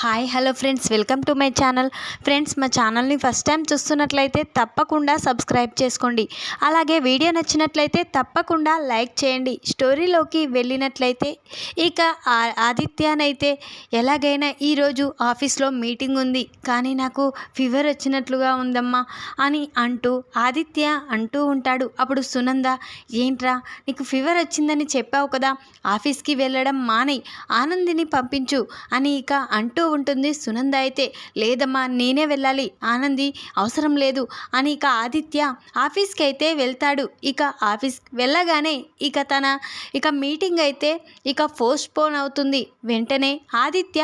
Hi hello friends, welcome to my channel. Friends, మా ఛానల్ని first time చూస్తున్నట్లయితే తప్పకుండా సబ్స్క్రైబ్ చేసుకోండి. అలాగే వీడియో నచ్చినట్లయితే తప్పకుండా లైక్ చేయండి. స్టోరీలోకి వెళ్ళినట్లయితే ఇక ఆదిత్యనైతే ఎలాగైనా ఈరోజు ఆఫీస్లో మీటింగ్ ఉంది, కానీ నాకు ఫీవర్ వచ్చినట్లుగా ఉందమ్మా అని ఆదిత్య అంటూ ఉంటాడు. అప్పుడు సునంద, ఏంట్రా నీకు ఫీవర్ వచ్చిందని చెప్పావు కదా, ఆఫీస్కి వెళ్ళడం మానేయ్, ఆనందిని పంపించు అని ఇక అంటూ ఉంటుంది. సునంద అయితే, లేదమ్మా నేనే వెళ్ళాలి, ఆనంది అవసరం లేదు అని ఇక ఆదిత్య ఆఫీస్కి అయితే వెళ్తాడు. ఇక ఆఫీస్ వెళ్ళగానే ఇక మీటింగ్ అయితే పోస్ట్పోన్ అవుతుంది. వెంటనే ఆదిత్య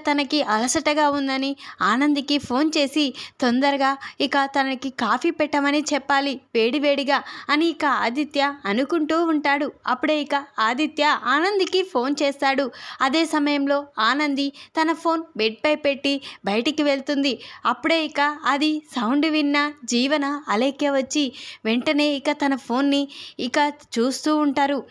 తనకి అలసటగా ఉందని ఆనందికి ఫోన్ చేసి తొందరగా తనకి కాఫీ పెట్టమని చెప్పాలి వేడివేడిగా అని ఆదిత్య అనుకుంటూ ఉంటాడు. అప్పుడే ఆదిత్య ఆనందికి ఫోన్ చేస్తాడు. అదే సమయంలో ఆనంది తన ఫోన్ బెడ్పై పెట్టి బయటికి వెళ్తుంది. అప్పుడే అది సౌండ్ విన్న జీవన అలేఖ్య వచ్చి వెంటనే తన ఫోన్ని చూస్తూ ఉంటారు.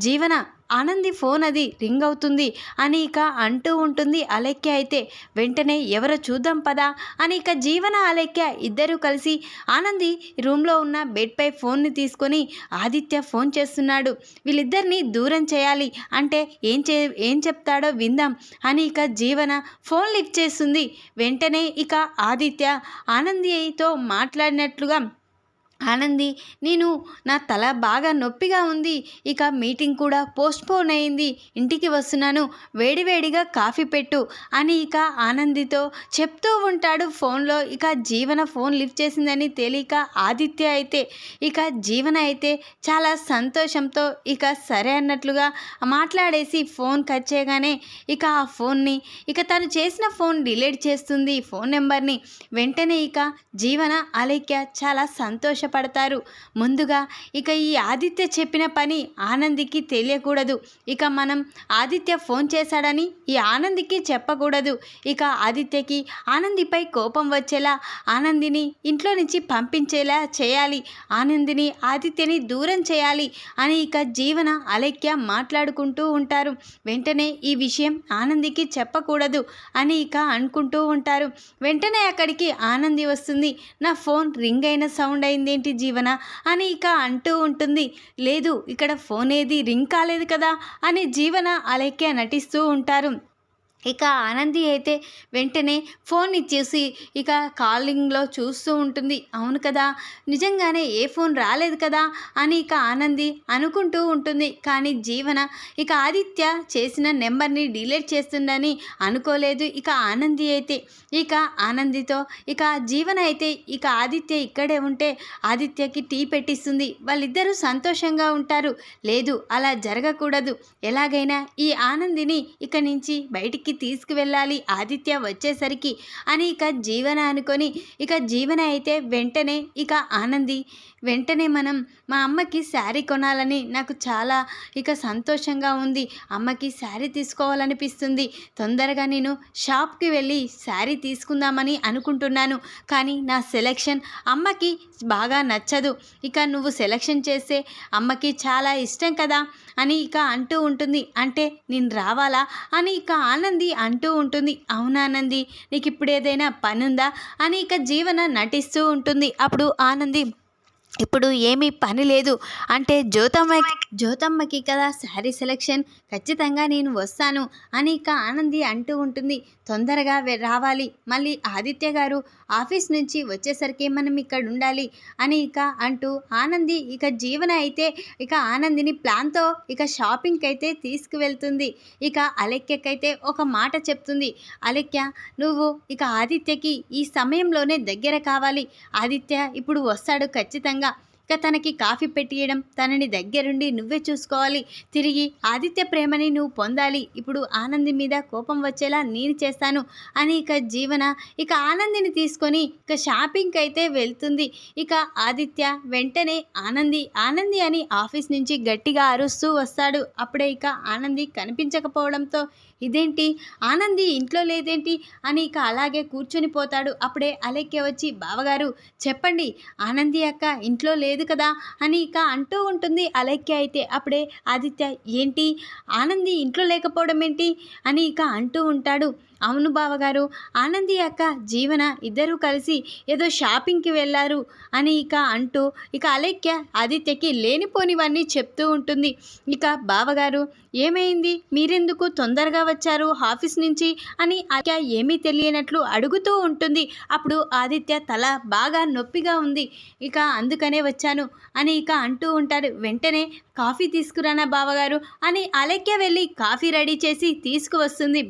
జీవన ఆనంది ఫోన్ అది రింగ్ అవుతుంది అని అంటూ ఉంటుంది. అలేఖ్య అయితే వెంటనే ఎవరో చూద్దాం పదా అని జీవన అలేఖ్య ఇద్దరూ కలిసి ఆనంది రూమ్లో ఉన్న బెడ్పై ఫోన్ని తీసుకొని ఆదిత్య ఫోన్ చేస్తున్నాడు, వీళ్ళిద్దరిని దూరం చేయాలి అంటే ఏం చెప్తాడో విందాం అని జీవన ఫోన్ లిఫ్ట్ చేస్తుంది. వెంటనే ఆదిత్య ఆనందితో మాట్లాడినట్లుగా, ఆనంది నేను నా తల బాగా నొప్పిగా ఉంది, మీటింగ్ కూడా పోస్ట్పోన్ అయింది, ఇంటికి వస్తున్నాను, వేడివేడిగా కాఫీ పెట్టు అని ఆనందితో చెప్తూ ఉంటాడు ఫోన్లో. జీవన ఫోన్ లిఫ్ట్ చేసిందని తెలియక ఆదిత్య అయితే జీవన అయితే చాలా సంతోషంతో సరే అన్నట్లుగా మాట్లాడేసి ఫోన్ కట్ చేయగానే ఆ ఫోన్ని తను చేసిన ఫోన్ డిలీట్ చేస్తుంది ఫోన్ నెంబర్ని. వెంటనే జీవన అలేఖ్య చాలా పడతారు. ముందుగా ఈ ఆదిత్య చెప్పిన పని ఆనందికి తెలియకూడదు. మనం ఆదిత్య ఫోన్ చేశాడని ఈ ఆనందికి చెప్పకూడదు. ఆదిత్యకి ఆనందిపై కోపం వచ్చేలా, ఆనందిని ఇంట్లో నుంచి పంపించేలా చేయాలి, ఆనందిని ఆదిత్యని దూరం చేయాలి అని జీవన అలేఖ్య మాట్లాడుకుంటూ ఉంటారు. వెంటనే ఈ విషయం ఆనందికి చెప్పకూడదు అని అనుకుంటూ ఉంటారు. వెంటనే అక్కడికి ఆనంది వస్తుంది. నా ఫోన్ రింగ్ అయిన సౌండ్ అయింది జీవన అని అంటూ ఉంటుంది. లేదు, ఇక్కడ ఫోన్ ఏది రింగ్ కాలేదు కదా అని జీవన అలేఖ్య నటిస్తూ ఉంటారు. ఆనంది అయితే వెంటనే ఫోన్ ఇచ్చేసి కాలింగ్లో చూస్తూ ఉంటుంది. అవును కదా, నిజంగానే ఏ ఫోన్ రాలేదు కదా అని ఆనంది అనుకుంటూ ఉంటుంది. కానీ జీవన ఆదిత్య చేసిన నెంబర్ని డిలీట్ చేస్తుందని అనుకోలేదు. ఆనంది అయితే ఆనందితో జీవన అయితే ఆదిత్య ఇక్కడే ఉంటే ఆదిత్యకి టీ పెట్టిస్తుంది, వాళ్ళిద్దరూ సంతోషంగా ఉంటారు. లేదు, అలా జరగకూడదు, ఎలాగైనా ఈ ఆనందిని నుంచి బయటికి తీసుకువెళ్ళాలి ఆదిత్య వచ్చేసరికి అని జీవన అనుకొని జీవన అయితే వెంటనే ఆనంది వెంటనే మనం మా అమ్మకి శారీ కొనాలని నాకు చాలా సంతోషంగా ఉంది, అమ్మకి శారీ తీసుకోవాలనిపిస్తుంది, తొందరగా నేను షాప్కి వెళ్ళి శారీ తీసుకుందామని అనుకుంటున్నాను, కానీ నా సెలెక్షన్ అమ్మకి బాగా నచ్చదు, నువ్వు సెలెక్షన్ చేస్తే అమ్మకి చాలా ఇష్టం కదా అని అంటూ ఉంటుంది. అంటే నేను రావాలా అని ఆనంది అంటూ ఉంటుంది. అవునానంది, నీకు ఇప్పుడు ఏదైనా పని ఉందా అని జీవన నటిస్తూ ఉంటుంది. అప్పుడు ఆనంది, ఇప్పుడు ఏమీ పని లేదు అంటే జ్యోతమ్మకి కదా శారీ సెలెక్షన్, ఖచ్చితంగా నేను వస్తాను అని ఆనంది అంటూ ఉంటుంది. తొందరగా రావాలి, మళ్ళీ ఆదిత్య గారు ఆఫీస్ నుంచి వచ్చేసరికి మనం ఇక్కడ ఉండాలి అని అంటూ ఆనంది జీవన అయితే ఆనందిని ప్లాన్తో షాపింగ్కి అయితే తీసుకువెళ్తుంది. అలేఖ్యకైతే ఒక మాట చెప్తుంది. అలేఖ్య, నువ్వు ఆదిత్యకి ఈ సమయంలోనే దగ్గర కావాలి, ఆదిత్య ఇప్పుడు వస్తాడు ఖచ్చితంగా, తనకి కాఫీ పెట్టియడం, తనని దగ్గరుండి నువ్వే చూసుకోవాలి, తిరిగి ఆదిత్య ప్రేమని నువ్వు పొందాలి, ఇప్పుడు ఆనంది మీద కోపం వచ్చేలా నేను చేస్తాను అని జీవన ఆనందిని తీసుకొని షాపింగ్కి అయితే వెళ్తుంది. ఆదిత్య వెంటనే ఆనంది ఆనంది అని ఆఫీస్ నుంచి గట్టిగా అరుస్తూ వస్తాడు. అప్పుడే ఆనంది కనిపించకపోవడంతో ఇదేంటి ఆనంది ఇంట్లో లేదేంటి అని ఇక అలాగే కూర్చొని పోతాడు. అప్పుడే అలెక్య వచ్చి బావగారు చెప్పండి ఆనంది అక్క ఇంట్లో లేదు కదా అని ఇక అంటూ ఉంటుంది అలెక్య అయితే. అప్పుడే ఆదిత్య ఏంటి ఆనంది ఇంట్లో లేకపోవడం ఏంటి అని ఇక అంటూ ఉంటాడు. అవును బావగారు ఆనంది అక్క జీవన ఇద్దరూ కలిసి ఏదో షాపింగ్కి వెళ్ళారు అని ఇక అంటూ ఇక అలెక్య ఆదిత్యకి లేనిపోనివన్నీ చెప్తూ ఉంటుంది. ఇక బావగారు ఏమైంది మీరెందుకు తొందరగా వచ్చారు ఆఫీస్ నుంచి అని అలెక్య ఏమీ తెలియనట్లు అడుగుతూ ఉంటుంది. అప్పుడు ఆదిత్య తల బాగా నొప్పిగా ఉంది ఇక అందుకనే వచ్చాను అని ఇక అంటూ ఉంటాడు. వెంటనే కాఫీ తీసుకురానా బావగారు అని అలెక్య వెళ్ళి కాఫీ రెడీ చేసి తీసుకువస్తుంది.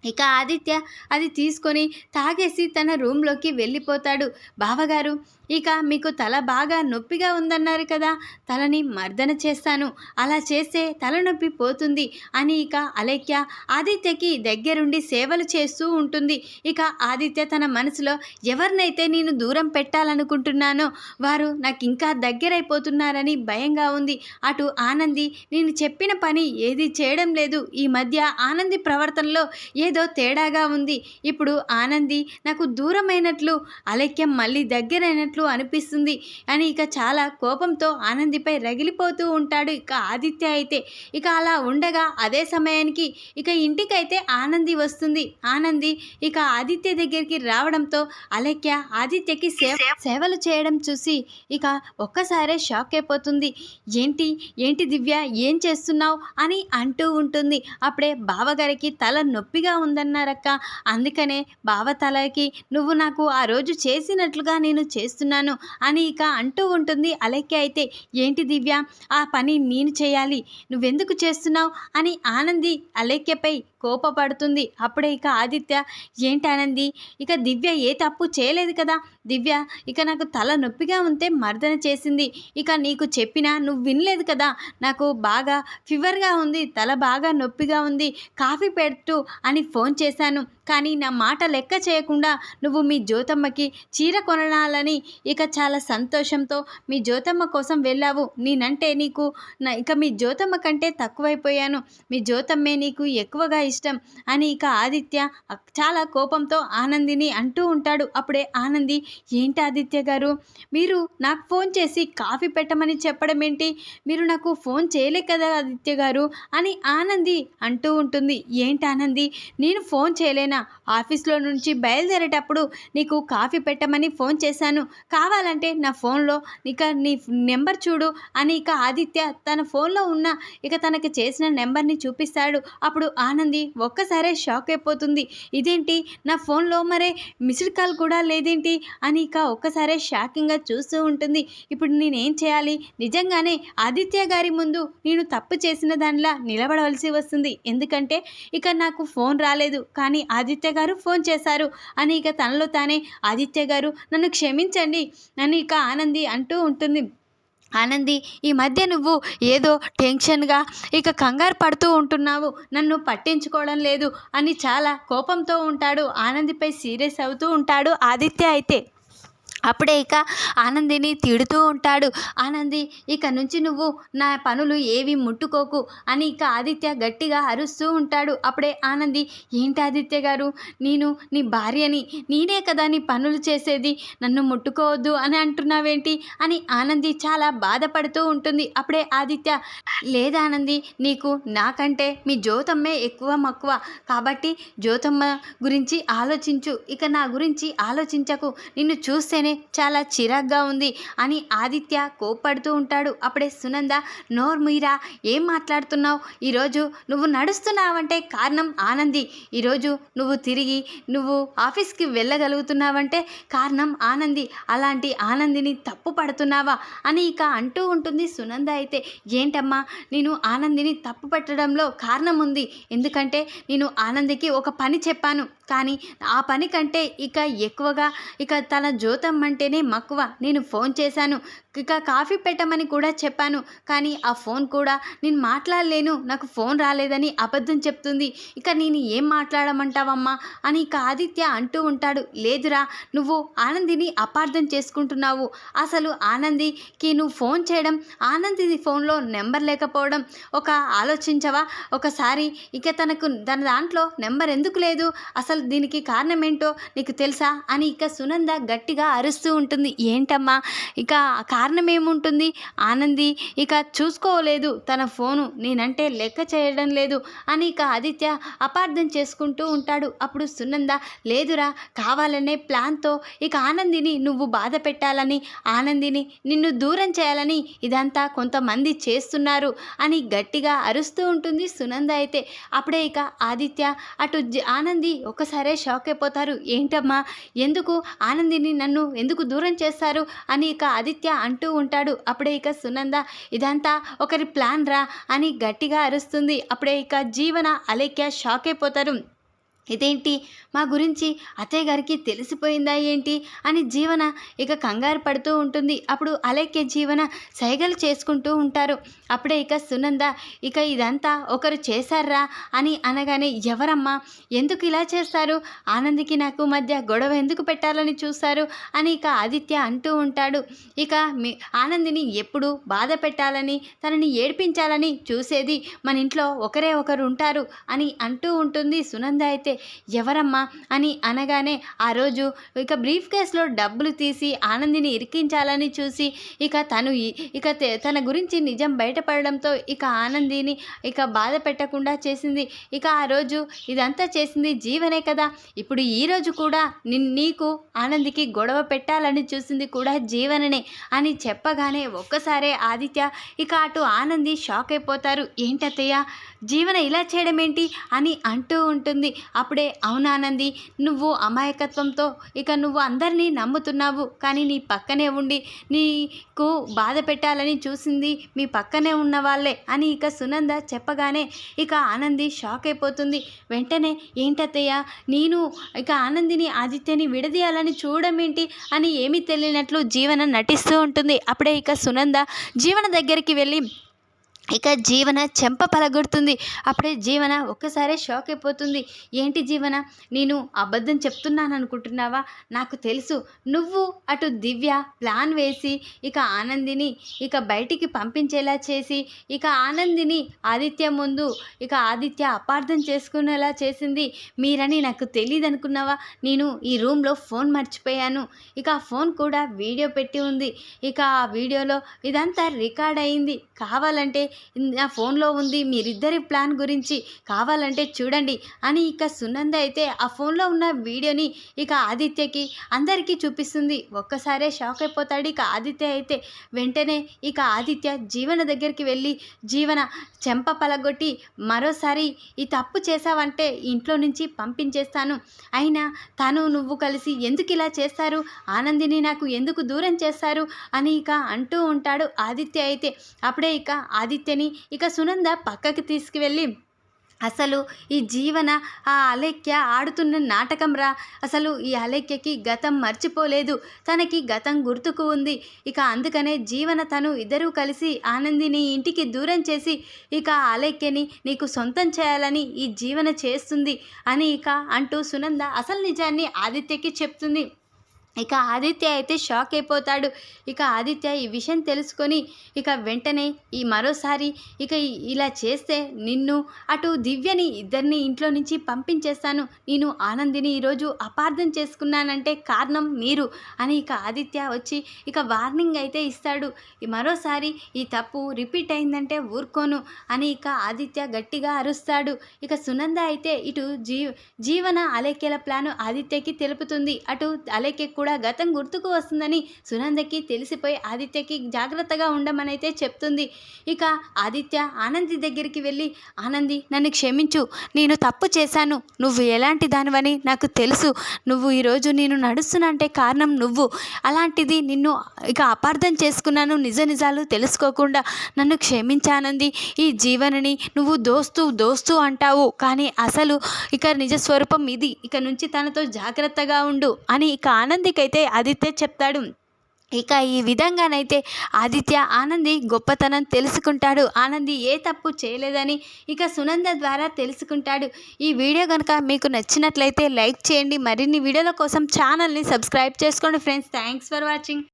ఇక ఆదిత్య అది తీసుకొని తాగేసి తన రూమ్లోకి వెళ్ళిపోతాడు. బావగారు ఇక మీకు తల బాగా నొప్పిగా ఉందన్నారు కదా తలని మర్దన చేస్తాను అలా చేస్తే తలనొప్పి పోతుంది అని ఇక అలెక్య ఆదిత్యకి దగ్గరుండి సేవలు చేస్తూ ఉంటుంది. ఇక ఆదిత్య తన మనసులో ఎవరినైతే నేను దూరం పెట్టాలనుకుంటున్నానో వారు నాకు ఇంకా దగ్గరైపోతున్నారని భయంగా ఉంది. అటు ఆనంది నేను చెప్పిన పని ఏది చేయడం లేదు. ఈ మధ్య ఆనంది ప్రవర్తనలో ఏదో తేడాగా ఉంది. ఇప్పుడు ఆనంది నాకు దూరమైనట్లు అలెక్యం మళ్ళీ దగ్గరైనట్లు అనిపిస్తుంది అని ఇక చాలా కోపంతో ఆనందిపై రగిలిపోతూ ఉంటాడు ఇక ఆదిత్య అయితే. ఇక అలా ఉండగా అదే సమయానికి ఇక ఇంటికైతే ఆనంది వస్తుంది. ఆనంది ఇక ఆదిత్య దగ్గరికి రావడంతో అలెక్య ఆదిత్యకి సేవలు చేయడం చూసి ఇక ఒక్కసారే షాక్ అయిపోతుంది. ఏంటి ఏంటి దివ్య ఏం చేస్తున్నావు అని అంటూ ఉంటుంది. అప్పుడే బావగారికి తల నొప్పిగా ఉందన్నారక్క అందుకనే బావ తలకి నువ్వు నాకు ఆ రోజు చేసినట్లుగా నేను చేస్తున్నాను అని ఇక అంటూ ఉంటుంది అలెక్య అయితే. ఏంటి దివ్య ఆ పని నేను చేయాలి నువ్వెందుకు చేస్తున్నావు అని ఆనంది అలెక్యపై కోపపడుతుంది. అప్పుడే ఇక ఆదిత్య ఏంటి ఆనంది ఇక దివ్య ఏ తప్పు చేయలేదు కదా దివ్య ఇక నాకు తల నొప్పిగా ఉంటే మర్దన చేసింది ఇక నీకు చెప్పినా నువ్వు వినలేదు కదా నాకు బాగా ఫీవర్గా ఉంది తల బాగా నొప్పిగా ఉంది కాఫీ పెట్టు అని ఫోన్ చేశాను కానీ నా మాట లెక్క చేయకుండా నువ్వు మీ జ్యోతమ్మకి చీర కొనాలని ఇక చాలా సంతోషంతో మీ జ్యోతమ్మ కోసం వెళ్ళావు. నేనంటే నీకు ఇక మీ జ్యోతమ్మ కంటే తక్కువైపోయాను మీ జ్యోతమ్మే నీకు ఎక్కువగా ఇష్టం అని ఇక ఆదిత్య చాలా కోపంతో ఆనందిని అంటూ ఉంటాడు. అప్పుడే ఆనంది ఏంటి ఆదిత్య గారు మీరు నాకు ఫోన్ చేసి కాఫీ పెట్టమని చెప్పడం ఏంటి మీరు నాకు ఫోన్ చేయలే కదా ఆదిత్య గారు అని ఆనంది అంటూ ఉంటుంది. ఏంటి ఆనంది నేను ఫోన్ చేయలేనా ఆఫీస్లో నుంచి బయలుదేరేటప్పుడు నీకు కాఫీ పెట్టమని ఫోన్ చేశాను కావాలంటే నా ఫోన్లో ఇక నీ నెంబర్ చూడు అని ఇక ఆదిత్య తన ఫోన్లో ఉన్న ఇక తనకి చేసిన నెంబర్ని చూపిస్తాడు. అప్పుడు ఆనంది ఒక్కసారే షాక్ అయిపోతుంది. ఇదేంటి నా ఫోన్లో మరే మిస్డ్ కాల్ కూడా లేదేంటి అని ఇక ఒక్కసారే షాకింగ్గా చూస్తూ ఉంటుంది. ఇప్పుడు నేనేం చేయాలి నిజంగానే ఆదిత్య గారి ముందు నేను తప్పు చేసిన దానిలా నిలబడవలసి వస్తుంది ఎందుకంటే ఇక నాకు ఫోన్ రాలేదు కానీ ఆదిత్య గారు ఫోన్ చేశారు అని ఇక తనలో తానే ఆదిత్య గారు నన్ను క్షమించండి అని ఇక ఆనంది అంటూ ఉంటుంది. ఆనంది ఈ మధ్య నువ్వు ఏదో టెన్షన్గా ఇక కంగారు పడుతూ ఉంటున్నావు నన్ను పట్టించుకోవడం లేదు అని చాలా కోపంతో ఉంటాడు. ఆనందిపై సీరియస్ అవుతూ ఉంటాడు ఆదిత్య అయితే. అప్పుడే ఇక ఆనందిని తిడుతూ ఉంటాడు. ఆనంది ఇక నుంచి నువ్వు నా పనులు ఏవి ముట్టుకోకు అని ఇక ఆదిత్య గట్టిగా అరుస్తూ ఉంటాడు. అప్పుడే ఆనంది ఏంటి ఆదిత్య గారు నేను నీ భార్యని నేనే కదా నీ పనులు చేసేది నన్ను ముట్టుకోవద్దు అని అంటున్నావేంటి అని ఆనంది చాలా బాధపడుతూ ఉంటుంది. అప్పుడే ఆదిత్య లేదా ఆనంది నీకు నాకంటే మీ జ్యోతమ్మే ఎక్కువ మక్కువ కాబట్టి జ్యోతమ్మ గురించి ఆలోచించు ఇక నా గురించి ఆలోచించకు నిన్ను చూస్తేనే చాలా చిరాగ్గా ఉంది అని ఆదిత్య కోప్పడుతూ ఉంటాడు. అప్పుడే సునంద నోర్మీరా ఏం మాట్లాడుతున్నావు ఈరోజు నువ్వు నడుస్తున్నావంటే కారణం ఆనంది ఈరోజు నువ్వు తిరిగి నువ్వు ఆఫీస్కి వెళ్ళగలుగుతున్నావంటే కారణం ఆనంది అలాంటి ఆనందిని తప్పు పడుతున్నావా అని ఇక అంటూ ఉంటుంది సునంద అయితే. ఏంటమ్మా నేను ఆనందిని తప్పు పెట్టడంలో కారణం ఉంది ఎందుకంటే నేను ఆనందికి ఒక పని చెప్పాను కానీ ఆ పని కంటే ఇక ఎక్కువగా ఇక తన జ్యోతమ్మ అంటేనే మక్కువ నేను ఫోన్ చేశాను ఇక కాఫీ పెట్టమని కూడా చెప్పాను, కానీ ఆ ఫోన్ కూడా నేను మాట్లాడలేను, నాకు ఫోన్ రాలేదని అబద్ధం చెప్తుంది. ఇక నేను ఏం మాట్లాడమంటావమ్మా అని ఇక ఆదిత్య అంటూ ఉంటాడు. లేదురా, నువ్వు ఆనందిని అపార్థం చేసుకుంటున్నావు. అసలు ఆనందికి నువ్వు ఫోన్ చేయడం, ఆనంది ఫోన్లో నెంబర్ లేకపోవడం ఒక ఆలోచించవా ఒకసారి? ఇక తన దాంట్లో నెంబర్ ఎందుకు లేదు, అసలు దీనికి కారణం ఏంటో నీకు తెలుసా అని ఇక సునంద గట్టిగా అరుస్తూ ఉంటుంది. ఏంటమ్మా, ఇక కారణం ఏముంటుంది? ఆనంది ఇక చూసుకోలేదు తన ఫోను, నేనంటే లెక్క చేయడం లేదు అని ఇక ఆదిత్య అపార్థం చేసుకుంటూ ఉంటాడు. అప్పుడు సునంద, లేదురా, కావాలనే ప్లాన్తో ఇక ఆనందిని నువ్వు బాధ పెట్టాలని, ఆనందిని నిన్ను దూరం చేయాలని ఇదంతా కొంతమంది చేస్తున్నారు అని గట్టిగా అరుస్తూ ఉంటుంది సునంద అయితే. అప్పుడే ఇక ఆదిత్య అటు ఆనంది ఒకసారే షాక్ అయిపోతారు. ఏంటమ్మా, ఎందుకు ఆనందిని నన్ను ఎందుకు దూరం చేస్తారు అని ఇక ఆదిత్య అంటూ ఉంటాడు. అప్పుడే ఇక సునంద, ఇదంతా ఒకరి ప్లాన్ రా అని గట్టిగా అరుస్తుంది. అప్పుడే ఇక జీవన అలేఖ్య షాక్ అయిపోతారు. ఇదేంటి, మా గురించి అత్తయ్య గారికి తెలిసిపోయిందా ఏంటి అని జీవన ఇక కంగారు పడుతూ ఉంటుంది. అప్పుడు అలేఖ్య జీవన సైగలు చేసుకుంటూ ఉంటారు. అప్పుడే ఇక సునంద, ఇక ఇదంతా ఒకరు చేశారా అని అనగానే, ఎవరమ్మా, ఎందుకు ఇలా చేస్తారు, ఆనందికి నాకు మధ్య గొడవ ఎందుకు పెట్టాలని చూస్తారు అని ఇక ఆదిత్య అంటూ ఉంటాడు. ఇక ఆనందిని ఎప్పుడు బాధ పెట్టాలని, తనని ఏడిపించాలని చూసేది మన ఇంట్లో ఒకరే ఒకరు ఉంటారు అని అంటూ ఉంటుంది సునంద అయితే. ఎవరమ్మా అని అనగానే, ఆ రోజు ఇక బ్రీఫ్ కేస్లో డబ్బులు తీసి ఆనందిని ఇరికించాలని చూసి ఇక తన గురించి నిజం బయటపడడంతో ఇక ఆనందిని ఇక బాధ పెట్టకుండా చేసింది. ఇక ఆ రోజు ఇదంతా చేసింది జీవనే కదా, ఇప్పుడు ఈరోజు కూడా నీకు ఆనందికి గొడవ పెట్టాలని చూసింది కూడా జీవననే అని చెప్పగానే ఒక్కసారే ఆదిత్య ఇక అటు ఆనంది షాక్ అయిపోతారు. ఏంటత్తయ్య, జీవన ఇలా చేయడం ఏంటి అని అంటూ ఉంటుంది. అప్పుడే, అవునానంది, నువ్వు అమాయకత్వంతో ఇక నువ్వు అందరినీ నమ్ముతున్నావు, కానీ నీ పక్కనే ఉండి నీకు బాధ పెట్టాలని చూసింది మీ పక్కనే ఉన్న వాళ్ళే అని ఇక సునంద చెప్పగానే ఇక ఆనంది షాక్ అయిపోతుంది. వెంటనే, ఏంటత్తయ్య, నేను ఇక ఆనందిని ఆదిత్యని విడదీయాలని చూడడం ఏంటి అని ఏమీ తెలియనట్లు జీవన నటిస్తూ ఉంటుంది. అప్పుడే ఇక సునంద జీవన దగ్గరికి వెళ్ళి ఇక జీవన చెంప పలగొడుతుంది. అప్పుడే జీవన ఒక్కసారే షాక్ అయిపోతుంది. ఏంటి జీవన, నేను అబద్ధం చెప్తున్నాను అనుకుంటున్నావా? నాకు తెలుసు, నువ్వు అటు దివ్య ప్లాన్ వేసి ఇక ఆనందిని ఇక బయటికి పంపించేలా చేసి ఇక ఆనందిని ఆదిత్య ముందు ఇక ఆదిత్య అపార్థం చేసుకునేలా చేసింది మీరని నాకు తెలియదు అనుకున్నావా? నేను ఈ రూమ్లో ఫోన్ మర్చిపోయాను, ఇక ఆ ఫోన్ కూడా వీడియో పెట్టి ఉంది, ఇక ఆ వీడియోలో ఇదంతా రికార్డ్ అయింది, కావాలంటే నా ఫోన్లో ఉంది మీరిద్దరి ప్లాన్ గురించి, కావాలంటే చూడండి అని ఇక సునంద అయితే ఆ ఫోన్లో ఉన్న వీడియోని ఇక ఆదిత్యకి అందరికీ చూపిస్తుంది. ఒక్కసారే షాక్ అయిపోతాడు ఇక ఆదిత్య అయితే. వెంటనే ఇక ఆదిత్య జీవన దగ్గరికి వెళ్ళి, జీవన చెంప పలగొట్టి, మరోసారి ఈ తప్పు చేశావంటే ఇంట్లో నుంచి పంపించేస్తాను, అయినా నువ్వు కలిసి ఎందుకు ఇలా చేస్తారు, ఆనందిని నాకు ఎందుకు దూరం చేస్తారు అని ఇక అంటూ ఉంటాడు ఆదిత్య అయితే. అప్పుడే ఇక ఆదిత్యని ఇక సునంద పక్కకి తీసుకువెళ్ళి, అసలు ఈ జీవన ఆ అలేఖ్య ఆడుతున్న నాటకం రా, అసలు ఈ అలేఖ్యకి గతం మర్చిపోలేదు, తనకి గతం గుర్తుకు ఉంది, ఇక అందుకనే జీవన తను ఇద్దరూ కలిసి ఆనందిని ఇంటికి దూరం చేసి ఇక అలేఖ్యని నీకు సొంతం చేయాలని ఈ జీవన చేస్తుంది అని ఇక అంటూ సునంద అసలు నిజాన్ని ఆదిత్యకి చెప్తుంది. ఇక ఆదిత్య అయితే షాక్ అయిపోతాడు. ఇక ఆదిత్య ఈ విషయం తెలుసుకొని ఇక వెంటనే మరోసారి ఇక ఇలా చేస్తే నిన్ను అటు దివ్యని ఇద్దరిని ఇంట్లో నుంచి పంపించేస్తాను, నేను ఆనందిని ఈరోజు అపార్థం చేసుకున్నానంటే కారణం మీరు అని ఇక ఆదిత్య వచ్చి ఇక వార్నింగ్ అయితే ఇస్తాడు. మరోసారి ఈ తప్పు రిపీట్ అయిందంటే ఊరుకోను అని ఇక ఆదిత్య గట్టిగా అరుస్తాడు. ఇక సునంద అయితే ఇటు జీవన అలేఖ్యల ప్లాను ఆదిత్యకి తెలుపుతుంది. అటు అలేఖ్య కూడా గతం గుర్తుకు వస్తుందని సునందకి తెలిసిపోయి ఆదిత్యకి జాగ్రత్తగా ఉండమని అయితే చెప్తుంది. ఇక ఆదిత్య ఆనంది దగ్గరికి వెళ్ళి, ఆనంది నన్ను క్షమించు, నేను తప్పు చేశాను, నువ్వు ఎలాంటి దానివని నాకు తెలుసు, నువ్వు ఈరోజు నేను నడుస్తున్నా అంటే కారణం నువ్వు, అలాంటిది నిన్ను ఇక అపార్థం చేసుకున్నాను, నిజాలు తెలుసుకోకుండా నన్ను క్షమించానంది. ఈ జీవనని నువ్వు దోస్తు అంటావు, కానీ అసలు ఇక నిజ స్వరూపం ఇది, ఇక నుంచి తనతో జాగ్రత్తగా ఉండు అని ఇక ఆనందికైతే ఆదిత్య చెప్తాడు. ఇక ఈ విధంగానైతే ఆదిత్య ఆనంది గొప్పతనం తెలుసుకుంటాడు. ఆనంది ఏ తప్పు చేయలేదని ఇక సునంద ద్వారా తెలుసుకుంటాడు. ఈ వీడియో కనుక మీకు నచ్చినట్లయితే లైక్ చేయండి. మరిన్ని వీడియోల కోసం ఛానల్ని సబ్స్క్రైబ్ చేసుకోండి ఫ్రెండ్స్. Thanks for watching.